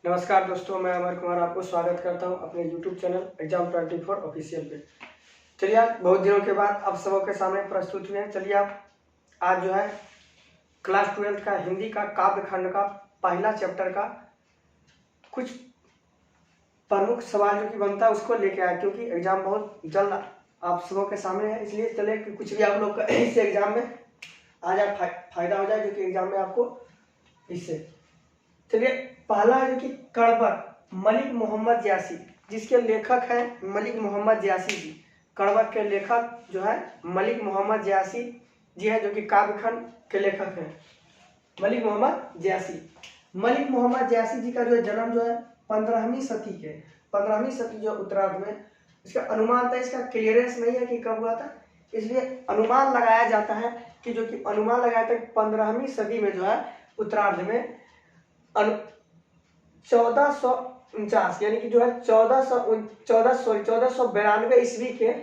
नमस्कार दोस्तों, मैं अमर कुमार आपको स्वागत करता हूं अपने YouTube चैनल एग्जाम 24 ऑफिशियल पे। चलिए, आज बहुत दिनों के बाद आप सबों के सामने प्रस्तुत हुए हैं। चलिए, आप आज जो है क्लास 12 का हिंदी का काव्य खंड का पहला चैप्टर का कुछ प्रमुख सवाल जो कि बनता है उसको लेके आया, क्योंकि एग्जाम बहुत जल्द आप सबों के सामने है। इसलिए चले कि कुछ भी आप लोग का इस एग्जाम में आज आप फायदा हो जाए, जो कि एग्जाम में आपको इससे। चलिए, पहला है जो कि कड़बक मलिक मोहम्मद ज्यासी, जिसके लेखक हैं मलिक मोहम्मद ज्यासी जी। कड़बक के लेखक जो है मलिक मोहम्मद ज्यासी जी है, जो कि काव्यखंड के लेखक हैं मलिक मोहम्मद ज्यासी। मलिक मोहम्मद ज्यासी जी का जो जन्म जो है 15वीं सदी जो उत्तरार्ध में, इसका अनुमान था, इसका क्लियरेंस नहीं है कि कब हुआ था, इसलिए अनुमान लगाया जाता है कि जो कि अनुमान लगाया था 15वीं सदी में जो है उत्तरार्ध में 1449 यानी कि जो है 1492 ईस्वी के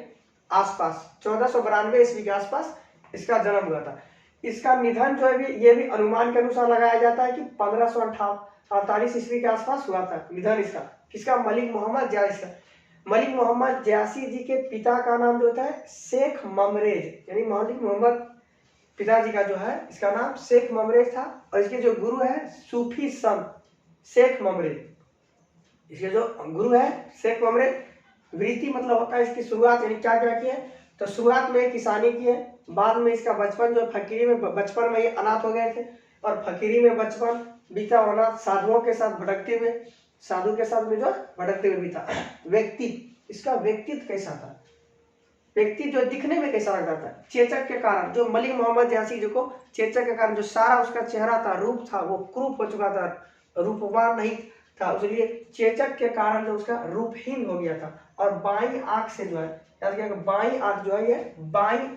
आसपास, 1492 ईस्वी के आसपास इसका जन्म हुआ था। इसका निधन जो है ये भी अनुमान के अनुसार लगाया जाता है कि 1548 ईस्वी के आसपास हुआ था निधन इसका। किसका? मलिक मोहम्मद ज्यासी का। मलिक मोहम्मद ज्यासी जी के पिता का नाम जो होता है शेख ममरेज, यानी मलिक मोहम्मद पिताजी का जो है इसका नाम शेख ममरेज था। और इसके जो गुरु है सूफी संत शेख ममरेज, इसके जो गुरु है शेख ममरेज। वृत्ति मतलब होता है इसकी शुरुआत, यानी क्या क्या की है, तो शुरुआत में किसानी की है। बाद में इसका बचपन जो फकीरी में, बचपन में ये अनाथ हो गए थे और फकीरी में बचपन बीता, अनाथ साधुओं के साथ भटकते हुए, साधु के साथ में जो भटकते हुए बीता। व्यक्तित्व, इसका व्यक्तित्व कैसा था, व्यक्ति जो दिखने में कैसा लग रहा था, चेचक के कारण, जो मलिक मोहम्मद ज्यासी जी को चेचक के कारण जो सारा उसका चेहरा था, रूप था, वो क्रूप हो चुका था, रूपवान नहीं था, इसलिए चेचक के कारण जो उसका रूपहीन हो गया था। और बाईं आंख से जो है, याद किया, बाईं आंख जो है, ये बाईं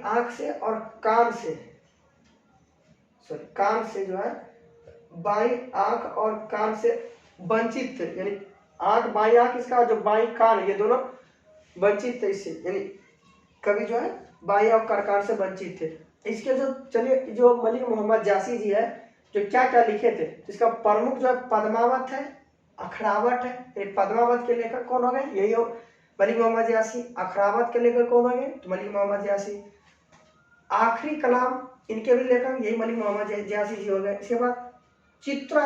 आंख और कान से, कान से जो है, बाईं आंख और कान से वंचित थे, यानी आंख, बाईं आंख इसका, जो बाईं कान, ये दोनों वंचित थे इससे, यानी कभी जो है बाईं और कान से वंचित थे। इसके जो, चलिए, जो मलिक मोहम्मद ज्यासी जी है जो क्या क्या लिखे थे, इसका प्रमुख जो है पद्मावत है, अखरावत है। पद्मावत के लेखक कौन हो गए? यही हो मलिक मोहम्मद ज्यासी। अखरावत के लेखक कौन हो गए? तो मलिक मोहम्मद ज्यासी। आखिरी कलाम इनके भी लेखक यही मलिक मोहम्मद ज्यासी जी हो गए। इसके बाद चित्रा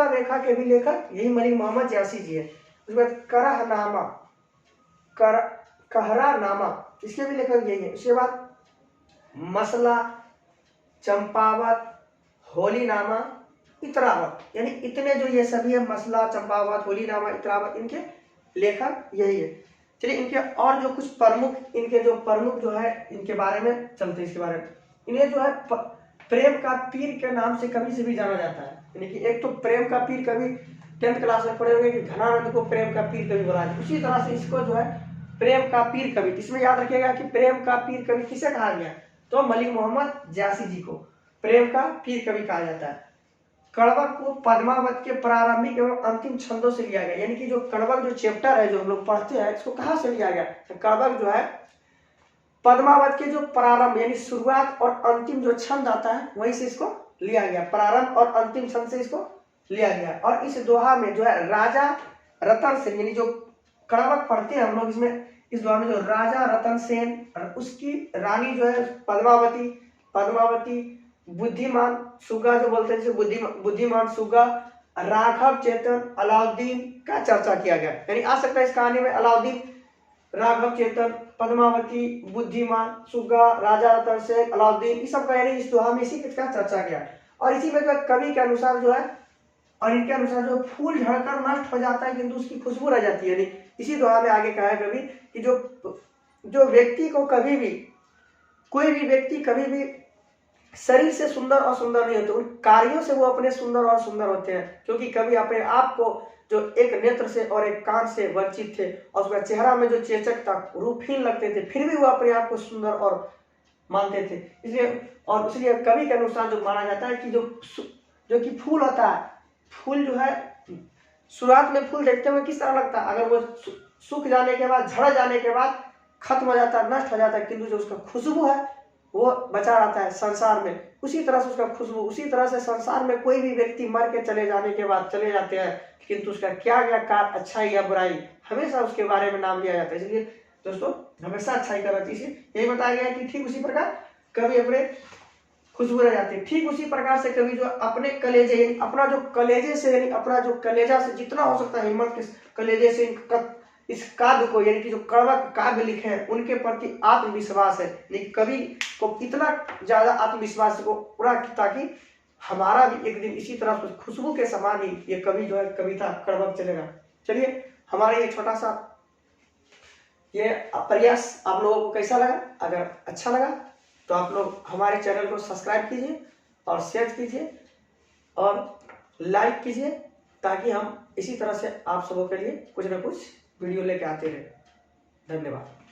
रेखा के भी लेखक यही मलिक मोहम्मद ज्यासी जी है। उसके बाद कहरानामा, इसके भी लेखक यही है। उसके बाद मसला, चंपावत, होलीनामा, इतरावत, यानी इतने जो ये सभी है, मसला, चंपावत, होलीनामा, इतरावत, इनके लेखक यही है। चलिए, इनके और जो कुछ प्रमुख, इनके जो प्रमुख जो है, इनके बारे में चलते हैं। इसके बारे में, इन्हें जो है प्रेम का पीर के नाम से कभी से भी जाना जाता है। यानी कि एक तो प्रेम का पीर, कभी 10th क्लास में पढ़े होंगे कि घनानंद को प्रेम का पीर कवि बोला जाता है, उसी तरह से इसको जो है प्रेम का पीर कवि, इसमें याद रखिएगा कि प्रेम का पीर कवि किसे कहा गया, तो मलिक मोहम्मद ज्यासी जी को प्रेम का पीर कवि कहा जाता है। कड़बक को पद्मावत के प्रारंभिक एवं अंतिम छंदों से लिया गया, यानी कि जो कड़बक जो चैप्टर है जो हम लोग पढ़ते हैं, इसको कहाँ से लिया गया, तो कड़बक जो है पद्मावत के जो प्रारंभ यानी शुरुआत और अंतिम जो छंद आता है वहीं से इसको लिया गया, प्रारंभ और अंतिम छंद से इसको लिया गया। और इस दोहा में जो है राजा रतन सेन, यानी जो कड़बक पढ़ते हैं हम लोग, इसमें इस दोहा में जो राजा रतन सेन और उसकी रानी जो है पद्मावती, बुद्धिमान सुगा जो बोलते हैं, जैसे बुद्धिमान सुगा, राघव चेतन, अलाउद्दीन का चर्चा किया गया। यानी आ सकता है इस कहानी में अलाउद्दीन, राघव चेतन, पद्मावती, बुद्धिमान सुगा, राजा रतन सेन, अलाउद्दीन, इस सब का, यानी इस दोहा में इसी का चर्चा किया। और इसी में कवि के अनुसार जो है, और इनके अनुसार जो फूल झड़कर नष्ट हो जाता है किंतु उसकी खुशबू रह जाती है। यानी इसी दोहा में आगे कहा है कवि कि जो व्यक्ति को कभी भी, कोई भी व्यक्ति कभी भी शरीर से सुंदर और सुंदर नहीं होते, उन कार्यों से वो अपने सुंदर और सुंदर होते हैं, क्योंकि कभी अपने आप को जो एक नेत्र से और एक कान से वंचित थे और उसका चेहरा में जो चेचक था, रूपहीन लगते थे, फिर भी वो अपने आप को सुंदर और मानते थे। इसलिए कवि के अनुसार जो माना जाता है कि जो कि फूल होता है, फूल जो है शुरुआत में फूल देखते हुए किस तरह लगता है, अगर वो सूख जाने के बाद, झड़ जाने के बाद खत्म हो जाता है, नष्ट हो जाता है, किंतु जो उसका खुशबू है वो बचा रहता है संसार में, उसी तरह से उसका खुशबू, उसी तरह से संसार में कोई भी व्यक्ति मर के चले जाने के बाद चले जाते हैं, किंतु उसका क्या क्या कार्य, अच्छाई या बुराई, हमेशा उसके बारे में नाम लिया जाता है। इसलिए दोस्तों हमेशा अच्छाई करना चाहिए। यही बताया गया कि ठीक उसी प्रकार कभी अपने खुशबू रह जाती है, ठीक उसी प्रकार से कभी जो अपने कलेजे यानी अपना जो कलेजे से यानी अपना जो कलेजा से जितना हो सकता है हिम्मत के कलेजे से इस काव्य को यानी कि जो कड़वा काव्य लिखे हैं उनके प्रति आत्मविश्वास है, लेकिन कभी को इतना ज्यादा आत्मविश्वास को पूरा ताकि हमारा भी एक दिन इसी तरह खुशबू के समान ही ये कवि जो है कविता कड़वा चलेगा। चलिए हमारा ये छोटा सा ये प्रयास आप लोगों को कैसा लगा? अगर अच्छा लगा तो आप लोग हमारे चैनल को सब्सक्राइब कीजिए और शेयर कीजिए और लाइक कीजिए, ताकि हम इसी तरह से आप सबों के लिए कुछ ना कुछ वीडियो लेके आते रहे। धन्यवाद।